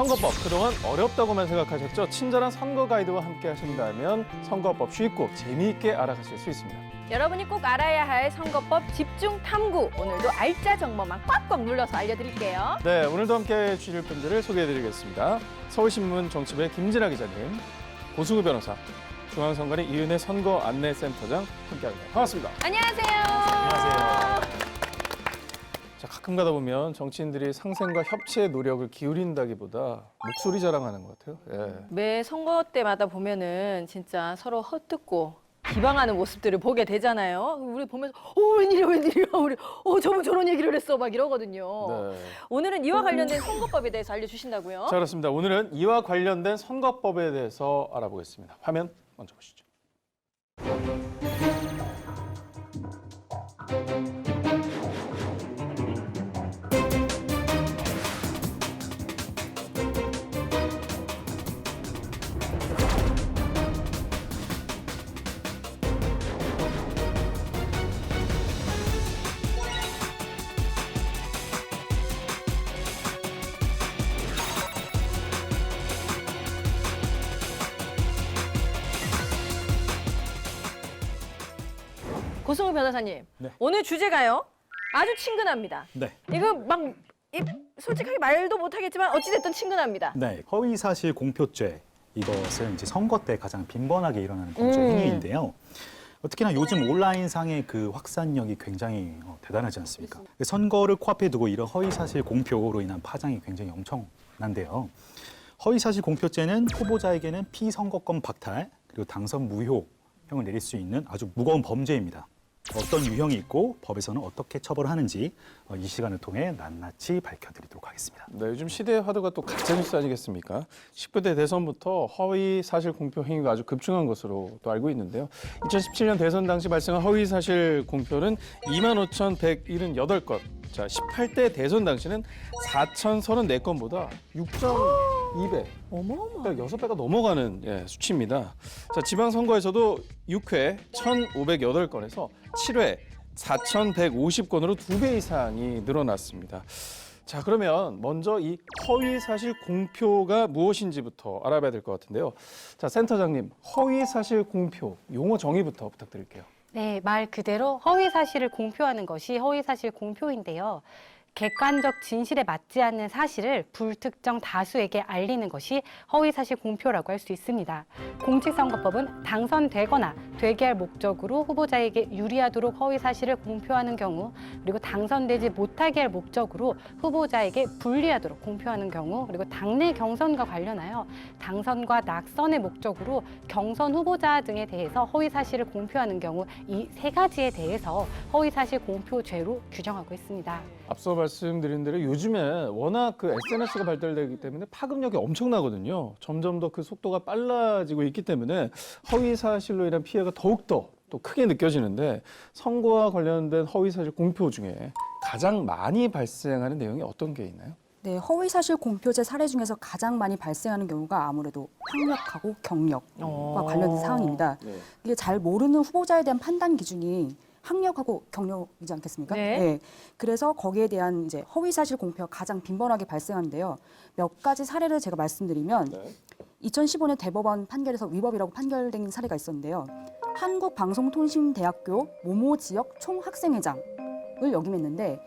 선거법 그동안 어렵다고만 생각하셨죠? 친절한 선거 가이드와 함께 하신다면 선거법 쉽고 재미있게 알아가실 수 있습니다. 여러분이 꼭 알아야 할 선거법 집중 탐구. 오늘도 알짜 정보만 꽉꽉 눌러서 알려드릴게요. 네, 오늘도 함께 해주실 분들을 소개해드리겠습니다. 서울신문 정치부의 김진아 기자님, 고승우 변호사, 중앙선관위 이은혜 선거 안내센터장 함께합니다. 반갑습니다. 안녕하세요. 안녕하세요. 자, 가끔 가다 보면 정치인들이 상생과 협치의 노력을 기울인다기보다 목소리 자랑하는 것 같아요. 예. 매 선거 때마다 보면은 진짜 서로 헛듣고 비방하는 모습들을 보게 되잖아요. 우리 보면서 웬일이야 웬일이야 우리 저분 저런 얘기를 했어 막 이러거든요. 네. 오늘은 이와 관련된 선거법에 대해서 알려주신다고요? 자, 그렇습니다. 오늘은 이와 관련된 선거법에 대해서 알아보겠습니다. 화면 먼저 보시죠. 고승우 변호사님, 네. 오늘 주제가요. 아주 친근합니다. 네. 이거 막 솔직하게 말도 못하겠지만 어찌됐든 친근합니다. 네. 허위사실 공표죄 이것은 이제 선거 때 가장 빈번하게 일어나는 범죄 행위인데요. 특히나 요즘 온라인상의 그 확산력이 굉장히 대단하지 않습니까? 선거를 코앞에 두고 이런 허위사실 공표로 인한 파장이 굉장히 엄청난데요. 허위사실 공표죄는 후보자에게는 피선거권 박탈 그리고 당선 무효형을 내릴 수 있는 아주 무거운 범죄입니다. 어떤 유형이 있고 법에서는 어떻게 처벌하는지 이 시간을 통해 낱낱이 밝혀드리도록 하겠습니다. 네, 요즘 시대의 화두가 또 가짜뉴스 아니겠습니까? 19대 대선부터 허위 사실 공표 행위가 아주 급증한 것으로 또 알고 있는데요. 2017년 대선 당시 발생한 허위 사실 공표는 25,178건. 자, 18대 대선 당시는 4,034건보다 6.2배. 어머어머. 그러니까 6배가 넘어가는 수치입니다. 자, 지방선거에서도 6회 1,508건에서 7회 4,150건으로 2배 이상이 늘어났습니다. 자, 그러면 먼저 이 허위사실 공표가 무엇인지부터 알아봐야 될 것 같은데요. 자, 센터장님, 허위사실 공표 용어 정의부터 부탁드릴게요. 네, 말 그대로 허위 사실을 공표하는 것이 허위 사실 공표인데요. 객관적 진실에 맞지 않는 사실을 불특정 다수에게 알리는 것이 허위사실 공표라고 할 수 있습니다. 공직선거법은 당선되거나 되게 할 목적으로 후보자에게 유리하도록 허위사실을 공표하는 경우, 그리고 당선되지 못하게 할 목적으로 후보자에게 불리하도록 공표하는 경우, 그리고 당내 경선과 관련하여 당선과 낙선의 목적으로 경선 후보자 등에 대해서 허위사실을 공표하는 경우, 이 세 가지에 대해서 허위사실 공표죄로 규정하고 있습니다. 앞서 말씀드린 대로 요즘에 워낙 그 SNS가 발달되기 때문에 파급력이 엄청나거든요. 점점 더 그 속도가 빨라지고 있기 때문에 허위 사실로 인한 피해가 더욱더 또 크게 느껴지는데 선거와 관련된 허위 사실 공표 중에 가장 많이 발생하는 내용이 어떤 게 있나요? 네, 허위사실 공표죄 사례 중에서 가장 많이 발생하는 경우가 아무래도 학력하고 경력과 관련된 사항입니다. 네. 이게 잘 모르는 후보자에 대한 판단 기준이 학력하고 경력이지 않겠습니까? 네. 그래서 거기에 대한 이제 허위사실 공표가 가장 빈번하게 발생하는데요. 몇 가지 사례를 제가 말씀드리면 네. 2015년 대법원 판결에서 위법이라고 판결된 사례가 있었는데요. 한국방송통신대학교 모모 지역 총학생회장을 역임했는데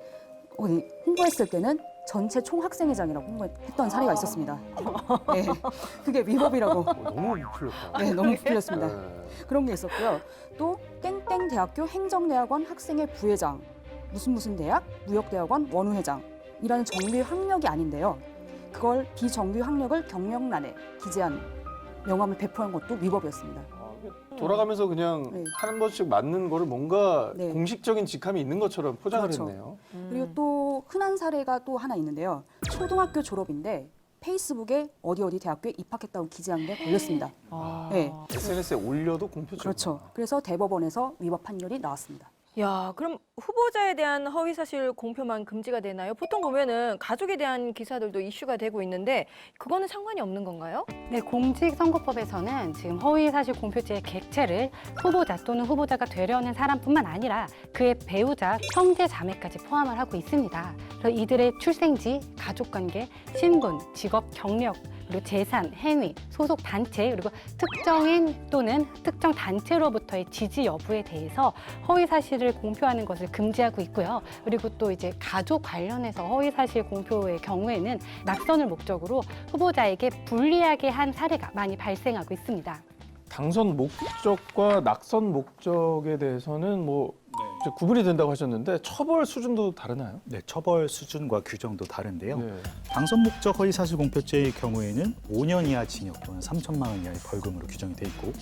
홍보했을 때는 전체 총학생회장이라고 홍보했던 사례가 있었습니다. 네, 그게 위법이라고. 너무 풀렸다. 네, 너무 풀렸습니다. 네. 그런 게 있었고요. 또 땡땡 대학교 행정대학원 학생회 부회장, 무슨 대학 무역대학원 원후회장이라는 정규 학력이 아닌데요. 그걸 비정규 학력을 경력란에 기재한 명함을 배포한 것도 위법이었습니다. 돌아가면서 그냥 네. 한 번씩 맞는 거를 뭔가 네. 공식적인 직함이 있는 것처럼 포장을 그렇죠. 했네요. 그리고 또 흔한 사례가 또 하나 있는데요. 초등학교 졸업인데 페이스북에 어디 대학교에 입학했다고 기재한 게 걸렸습니다. 네. SNS에 올려도 공표죄. 그렇죠. 그래서 대법원에서 위법 판결이 나왔습니다. 야, 그럼 후보자에 대한 허위사실 공표만 금지가 되나요? 보통 보면은 가족에 대한 기사들도 이슈가 되고 있는데 그거는 상관이 없는 건가요? 네, 공직선거법에서는 지금 허위사실 공표죄의 객체를 후보자 또는 후보자가 되려는 사람뿐만 아니라 그의 배우자, 형제, 자매까지 포함을 하고 있습니다. 그래서 이들의 출생지, 가족관계, 신분, 직업, 경력, 그리고 재산, 행위, 소속 단체, 그리고 특정인 또는 특정 단체로부터의 지지 여부에 대해서 허위 사실을 공표하는 것을 금지하고 있고요. 그리고 또 이제 가족 관련해서 허위 사실 공표의 경우에는 낙선을 목적으로 후보자에게 불리하게 한 사례가 많이 발생하고 있습니다. 당선 목적과 낙선 목적에 대해서는 뭐 이제 구분이 된다고 하셨는데 처벌 수준도 다르나요? 네, 처벌 수준과 규정도 다른데요. 네. 당선 목적 허위 사실 공표죄의 경우에는 5년 이하 징역 또는 3천만 원 이하의 벌금으로 규정이 돼 있고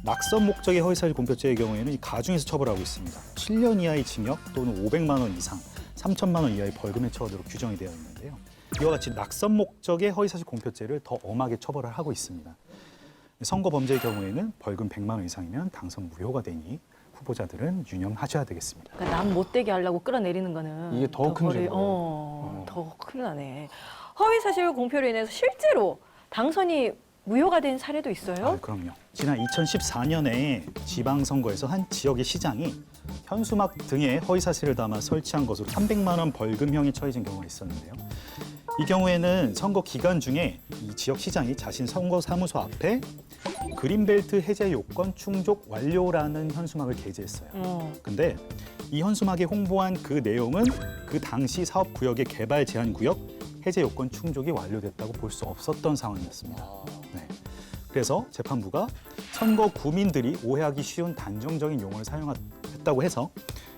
낙선 목적의 허위 사실 공표죄의 경우에는 이 가중해서 처벌하고 있습니다. 7년 이하의 징역 또는 500만 원 이상 3천만 원 이하의 벌금의 처벌로 규정이 되어 있는데요. 이와 같이 낙선 목적의 허위 사실 공표죄를 더 엄하게 처벌을 하고 있습니다. 선거 범죄의 경우에는 벌금 100만 원 이상이면 당선 무효가 되니 후보자들은 유념하셔야 되겠습니다. 그러니까 남 못되게 하려고 끌어내리는 거는 이게 더 큰 벌이- 죄고. 더 큰일 나네. 허위사실 공표로 인해서 실제로 당선이 무효가 된 사례도 있어요? 아, 그럼요. 지난 2014년에 지방선거에서 한 지역의 시장이 현수막 등에 허위 사실을 담아 설치한 것으로 300만 원 벌금형이 처해진 경우가 있었는데요. 이 경우에는 선거 기간 중에 이 지역 시장이 자신 선거 사무소 앞에 그린벨트 해제 요건 충족 완료라는 현수막을 게재했어요. 근데 이 현수막에 홍보한 그 내용은 그 당시 사업구역의 개발 제한 구역 해제 요건 충족이 완료됐다고 볼 수 없었던 상황이었습니다. 네. 그래서 재판부가 선거 구민들이 오해하기 쉬운 단정적인 용어를 사용했다고 해서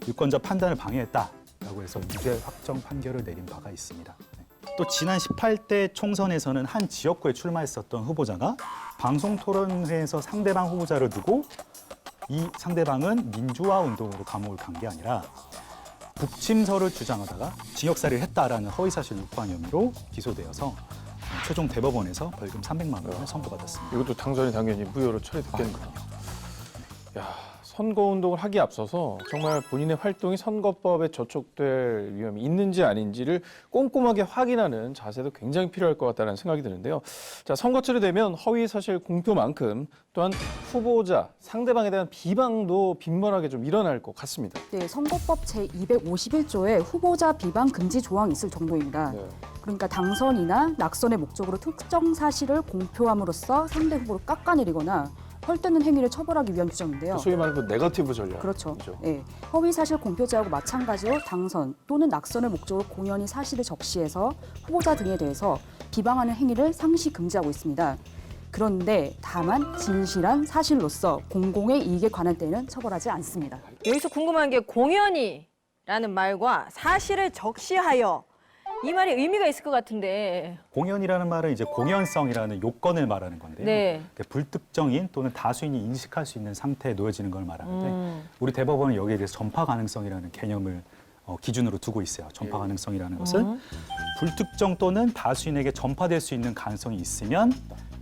유권자 판단을 방해했다라고 해서 유죄 확정 판결을 내린 바가 있습니다. 네. 또 지난 18대 총선에서는 한 지역구에 출마했었던 후보자가 방송 토론회에서 상대방 후보자를 두고 이 상대방은 민주화 운동으로 감옥을 간 게 아니라 북침설을 주장하다가 징역살이를 했다라는 허위사실 유포한 혐의로 기소되어서 최종 대법원에서 벌금 300만 원을 선고받았습니다. 이것도 당선이 당연히 무효로 처리됐겠네요. 야, 선거운동을 하기에 앞서서 정말 본인의 활동이 선거법에 저촉될 위험이 있는지 아닌지를 꼼꼼하게 확인하는 자세도 굉장히 필요할 것 같다는 생각이 드는데요. 자, 선거철이 되면 허위사실 공표만큼 또한 후보자, 상대방에 대한 비방도 빈번하게 좀 일어날 것 같습니다. 네, 선거법 제251조에 후보자 비방 금지 조항이 있을 정도입니다. 네. 그러니까 당선이나 낙선의 목적으로 특정 사실을 공표함으로써 상대 후보를 깎아내리거나 헐뜯는 행위를 처벌하기 위한 규정인데요. 소위 말하는 그 네거티브 전략. 그렇죠. 그죠? 네, 허위 사실 공표죄하고 마찬가지로 당선 또는 낙선을 목적으로 공연히 사실을 적시해서 후보자 등에 대해서 비방하는 행위를 상시 금지하고 있습니다. 그런데 다만 진실한 사실로서 공공의 이익에 관한 때에는 처벌하지 않습니다. 여기서 궁금한 게 공연이라는 말과 사실을 적시하여 이 말이 의미가 있을 것 같은데. 공연이라는 말은 이제 공연성이라는 요건을 말하는 건데요. 네. 불특정인 또는 다수인이 인식할 수 있는 상태에 놓여지는 걸 말하는데 우리 대법원은 여기에 대해서 전파 가능성이라는 개념을 기준으로 두고 있어요. 전파 가능성이라는 것은 불특정 또는 다수인에게 전파될 수 있는 가능성이 있으면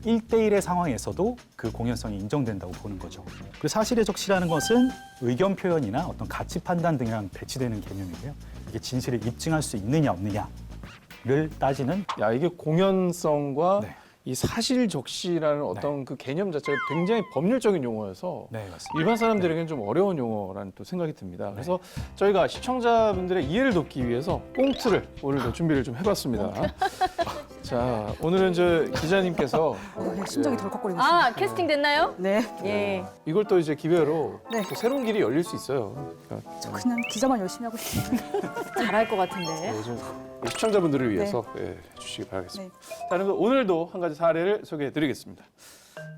1대1의 상황에서도 그 공연성이 인정된다고 보는 거죠. 그 사실의 적시라는 것은 의견 표현이나 어떤 가치 판단 등이랑 배치되는 개념이고요. 이게 진실을 입증할 수 있느냐 없느냐를 따지는 야, 이게 공연성과 네. 이 사실 적시라는 어떤 그 개념 자체가 굉장히 법률적인 용어여서 네, 맞습니다. 일반 사람들에게는 좀 어려운 용어라는 또 생각이 듭니다. 그래서 저희가 시청자분들의 이해를 돕기 위해서 꽁트를 오늘도 준비를 좀 해봤습니다. 자, 오늘은 저 기자님께서 심장이 덜컥거리고 있습니다. 아, 캐스팅 됐나요? 네, 예. 이걸 또 이제 기회로 네. 또 새로운 길이 열릴 수 있어요. 그러니까 저 그냥 기자만 열심히 하고 있습니다. 잘할 것 같은데. 요즘 시청자분들을 위해서 해주시기 바라겠습니다. 자, 그럼 오늘도 한 가지 사례를 소개해드리겠습니다.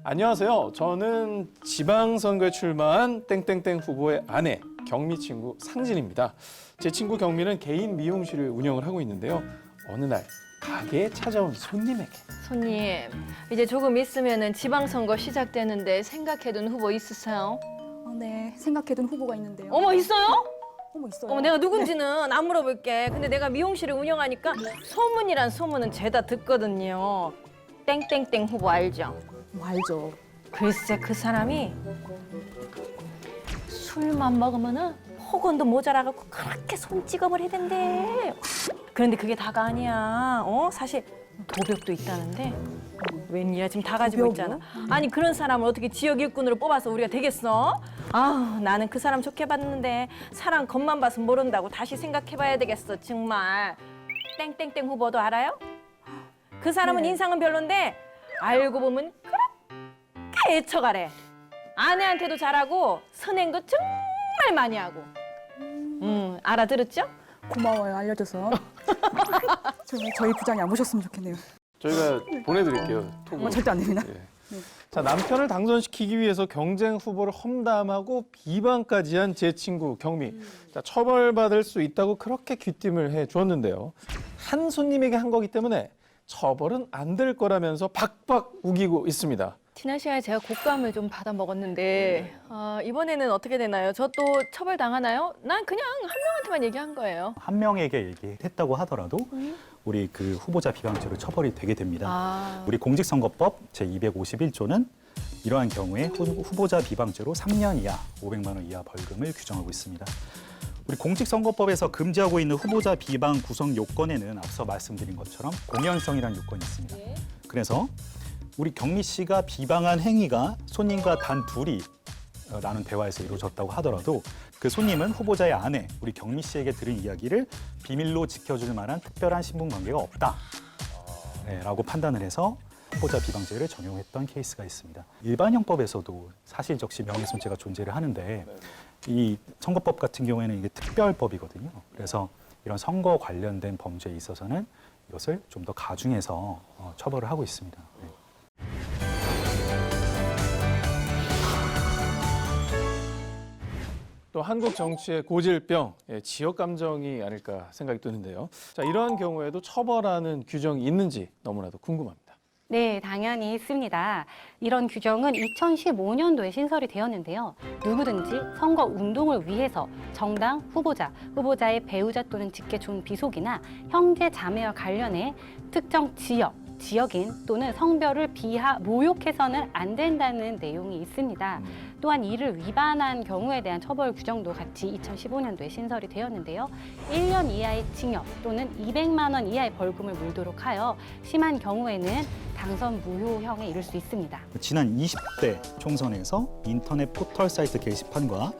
안녕하세요. 저는 지방선거에 출마한 땡땡땡 후보의 아내, 경미 친구 상진입니다. 제 친구 경미는 개인 미용실을 운영을 하고 있는데요. 어느 날 가게에 찾아온 손님에게 손님, 이제 조금 있으면은 지방선거 시작되는데 생각해둔 후보 있으세요? 네, 생각해둔 후보가 있는데요. 어머, 있어요? 어머, 있어요. 어머, 내가 누군지는 안 물어볼게. 근데 내가 미용실을 운영하니까 소문이란 소문은 죄다 듣거든요. 땡땡땡 후보 알죠? 뭐 알죠. 글쎄 그 사람이 술만 먹으면은 호건도 모자라갖고 그렇게 손 찍어버리던데. 그런데 그게 다가 아니야. 사실 도벽도 있다는데. 웬일이야 지금 다 가지고 도벽이요? 있잖아. 아니 그런 사람을 어떻게 지역 일꾼으로 뽑아서 우리가 되겠어? 아 나는 그 사람 좋게 봤는데 사람 겉만 봐서 모른다고 다시 생각해봐야 되겠어 정말. 땡땡땡 후보도 알아요? 그 사람은 네. 인상은 별론데 알고 보면 그렇게 애처가래. 아내한테도 잘하고 선행도 정말 많이 하고. 알아들었죠? 고마워요, 알려줘서. 정말 저희 부장이 안 보셨으면 좋겠네요. 저희가 보내드릴게요. 톡으로. 절대 안 됩니다. 예. 자, 남편을 당선시키기 위해서 경쟁 후보를 험담하고 비방까지 한 제 친구 경미. 자, 처벌받을 수 있다고 그렇게 귀띔을 해 주었는데요. 한 손님에게 한 거기 때문에 처벌은 안 될 거라면서 박박 우기고 있습니다. 지난 시간에 제가 곶감을 좀 받아 먹었는데 이번에는 어떻게 되나요? 저 또 처벌 당하나요? 난 그냥 한 명한테만 얘기한 거예요. 한 명에게 얘기했다고 하더라도 우리 그 후보자 비방죄로 처벌이 되게 됩니다. 우리 공직선거법 제251조는 이러한 경우에 후보자 비방죄로 3년 이하 500만 원 이하 벌금을 규정하고 있습니다. 우리 공직선거법에서 금지하고 있는 후보자 비방 구성 요건에는 앞서 말씀드린 것처럼 공연성이라는 요건이 있습니다. 그래서 우리 경미 씨가 비방한 행위가 손님과 단 둘이 나눈 대화에서 이루어졌다고 하더라도 그 손님은 후보자의 아내, 우리 경미 씨에게 들은 이야기를 비밀로 지켜줄 만한 특별한 신분 관계가 없다. 라고 판단을 해서 후보자 비방죄를 적용했던 케이스가 있습니다. 일반 형법에서도 사실적시 명예훼손죄가 존재를 하는데 이 선거법 같은 경우에는 이게 특별법이거든요. 그래서 이런 선거 관련된 범죄에 있어서는 이것을 좀 더 가중해서 처벌을 하고 있습니다. 네. 또 한국 정치의 고질병, 지역 감정이 아닐까 생각이 드는데요. 자, 이러한 경우에도 처벌하는 규정이 있는지 너무나도 궁금합니다. 네, 당연히 있습니다. 이런 규정은 2015년도에 신설이 되었는데요. 누구든지 선거 운동을 위해서 정당 후보자, 후보자의 배우자 또는 직계 존비속이나 형제 자매와 관련해 특정 지역인 또는 성별을 모욕해서는 안 된다는 내용이 있습니다. 또한 이를 위반한 경우에 대한 처벌 규정도 같이 2015년도에 신설이 되었는데요. 1년 이하의 징역 또는 200만 원 이하의 벌금을 물도록 하여 심한 경우에는 당선 무효형에 이를 수 있습니다. 지난 20대 총선에서 인터넷 포털 사이트 게시판과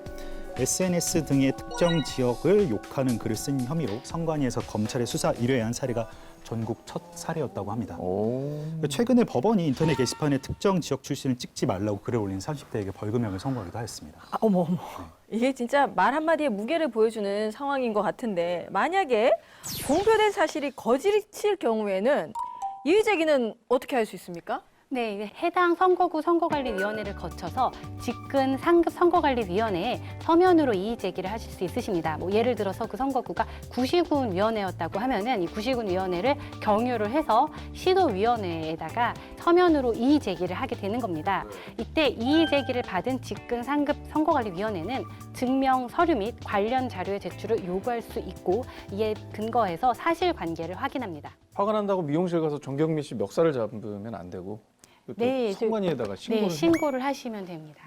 SNS 등의 특정 지역을 욕하는 글을 쓴 혐의로 선관위에서 검찰에 수사 의뢰한 사례가 전국 첫 사례였다고 합니다. 최근에 법원이 인터넷 게시판에 특정 지역 출신을 찍지 말라고 글을 올린 30대에게 벌금형을 선고하기도 하였습니다. 어머. 이게 진짜 말 한마디에 무게를 보여주는 상황인 것 같은데 만약에 공표된 사실이 거짓일 경우에는 이의 제기는 어떻게 할 수 있습니까? 네, 이제 해당 선거구 선거관리위원회를 거쳐서 직근 상급 선거관리위원회에 서면으로 이의 제기를 하실 수 있으십니다. 뭐 예를 들어서 그 선거구가 구시군위원회였다고 하면은 이 구시군위원회를 경유를 해서 시도위원회에다가 서면으로 이의 제기를 하게 되는 겁니다. 이때 이의 제기를 받은 직근 상급 선거관리위원회는 증명 서류 및 관련 자료의 제출을 요구할 수 있고 이에 근거해서 사실관계를 확인합니다. 화가 난다고 미용실 가서 정경미 씨 멱살을 잡으면 안 되고 또 네, 선관위에다가 신고를 네, 신고를 하시면 됩니다.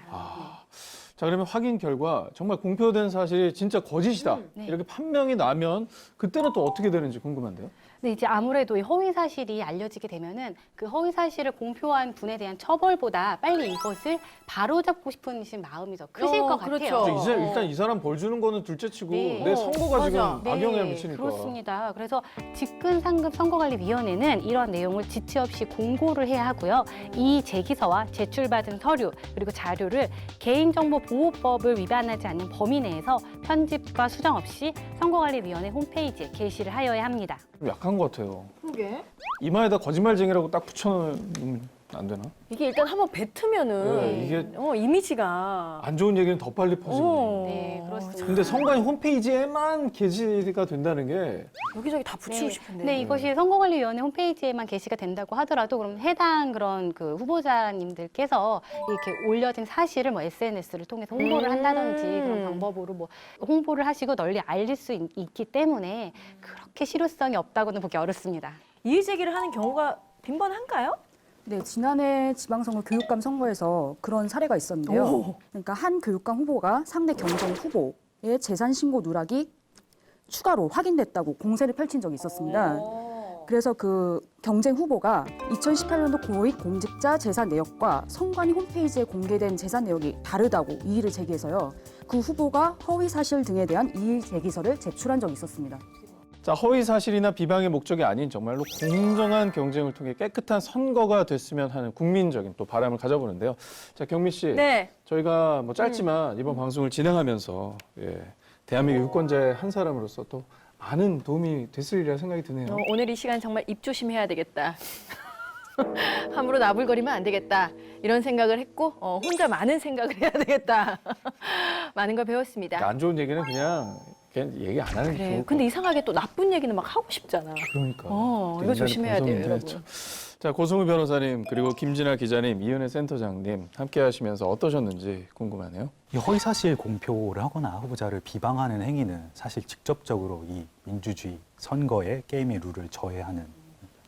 자, 그러면 확인 결과 정말 공표된 사실이 진짜 거짓이다. 네. 이렇게 판명이 나면 그때는 또 어떻게 되는지 궁금한데요. 네, 이제 아무래도 이 허위 사실이 알려지게 되면은 그 허위 사실을 공표한 분에 대한 처벌보다 빨리 이것을 바로잡고 싶은 마음이 더 크실 것 그렇죠. 같아요. 이제 일단 이 사람 벌 주는 거는 둘째치고 네. 내 선거가 지금 맞아. 악영향을 미치니까. 그렇습니다. 그래서 직근 상급 선거관리위원회는 이런 내용을 지체 없이 공고를 해야 하고요. 이 제기서와 제출받은 서류 그리고 자료를 개인정보보호법을 위반하지 않는 범위 내에서 편집과 수정 없이 선거관리위원회 홈페이지에 게시를 하여야 합니다. 좀 약한 것 같아요. 그러게. 이마에다 거짓말쟁이라고 딱 붙여놓으면 안 되나? 이게 일단 한번 뱉으면은 네, 이게 이미지가 안 좋은 얘기는 더 빨리 퍼지고. 네, 그렇습니다. 근데 선관위 홈페이지에만 게시가 된다는 게 여기저기 다 붙이고 네. 싶은데. 네, 이것이 선거관리위원회 홈페이지에만 게시가 된다고 하더라도 그럼 해당 그런 그 후보자님들께서 이렇게 올려진 사실을 뭐 SNS를 통해서 홍보를 한다든지 그런 방법으로 뭐 홍보를 하시고 널리 알릴 수 있기 때문에 그렇게 실효성이 없다고는 보기 어렵습니다. 이의 제기를 하는 경우가 빈번한가요? 네, 지난해 지방선거 교육감 선거에서 그런 사례가 있었는데요. 오. 그러니까 한 교육감 후보가 상대 경선 후보 재산 신고 누락이 추가로 확인됐다고 공세를 펼친 적이 있었습니다. 그래서 그 경쟁 후보가 2018년도 고위공직자 재산 내역과 선관위 홈페이지에 공개된 재산 내역이 다르다고 이의를 제기해서요. 그 후보가 허위 사실 등에 대한 이의 제기서를 제출한 적이 있었습니다. 자, 허위 사실이나 비방의 목적이 아닌 정말로 공정한 경쟁을 통해 깨끗한 선거가 됐으면 하는 국민적인 또 바람을 가져보는데요. 자, 경미 씨, 네. 저희가 뭐 짧지만 이번 방송을 진행하면서 대한민국 유권자의 한 사람으로서 또 많은 도움이 됐으리라 생각이 드네요. 오늘 이 시간 정말 입 조심해야 되겠다. 함부로 나불거리면 안 되겠다. 이런 생각을 했고 혼자 많은 생각을 해야 되겠다. 많은 걸 배웠습니다. 안 좋은 얘기는 그냥 얘기 안 하는 게 그래. 좋을 것 근데 이상하게 또 나쁜 얘기는 막 하고 싶잖아. 그러니까. 이거 인간의 조심해야 돼요, 본성인데 여러분. 참. 자, 고승우 변호사님 그리고 김진아 기자님, 이은혜 센터장님 함께 하시면서 어떠셨는지 궁금하네요. 이 허위사실 공표를 하거나 후보자를 비방하는 행위는 사실 직접적으로 이 민주주의 선거의 게임의 룰을 저해하는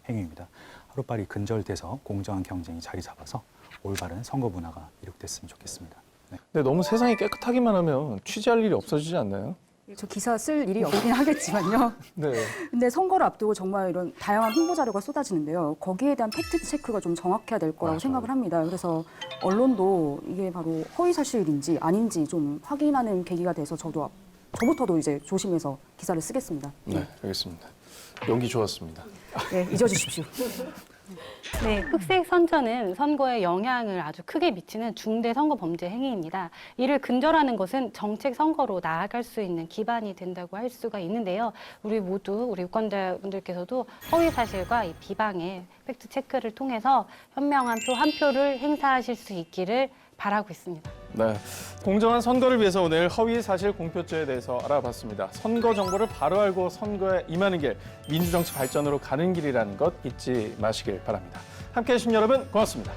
행위입니다. 하루빨리 근절돼서 공정한 경쟁이 자리 잡아서 올바른 선거 문화가 이룩됐으면 좋겠습니다. 네. 근데 너무 세상이 깨끗하기만 하면 취재할 일이 없어지지 않나요? 저 기사 쓸 일이 없긴 하겠지만요. 네. 근데 선거를 앞두고 정말 이런 다양한 홍보 자료가 쏟아지는데요. 거기에 대한 팩트 체크가 좀 정확해야 될 거라고 맞아요. 생각을 합니다. 그래서 언론도 이게 바로 허위 사실인지 아닌지 좀 확인하는 계기가 돼서 저부터도 이제 조심해서 기사를 쓰겠습니다. 네, 알겠습니다. 용기 좋았습니다. 네, 잊어주십시오. 네, 흑색 선전은 선거에 영향을 아주 크게 미치는 중대 선거 범죄 행위입니다. 이를 근절하는 것은 정책 선거로 나아갈 수 있는 기반이 된다고 할 수가 있는데요. 우리 유권자분들께서도 허위 사실과 이 비방의 팩트 체크를 통해서 현명한 표 한 표를 행사하실 수 있기를 바라고 있습니다. 네, 공정한 선거를 위해서 오늘 허위 사실 공표죄에 대해서 알아봤습니다. 선거 정보를 바로 알고 선거에 임하는 길, 민주정치 발전으로 가는 길이라는 것 잊지 마시길 바랍니다. 함께해 주신 여러분 고맙습니다.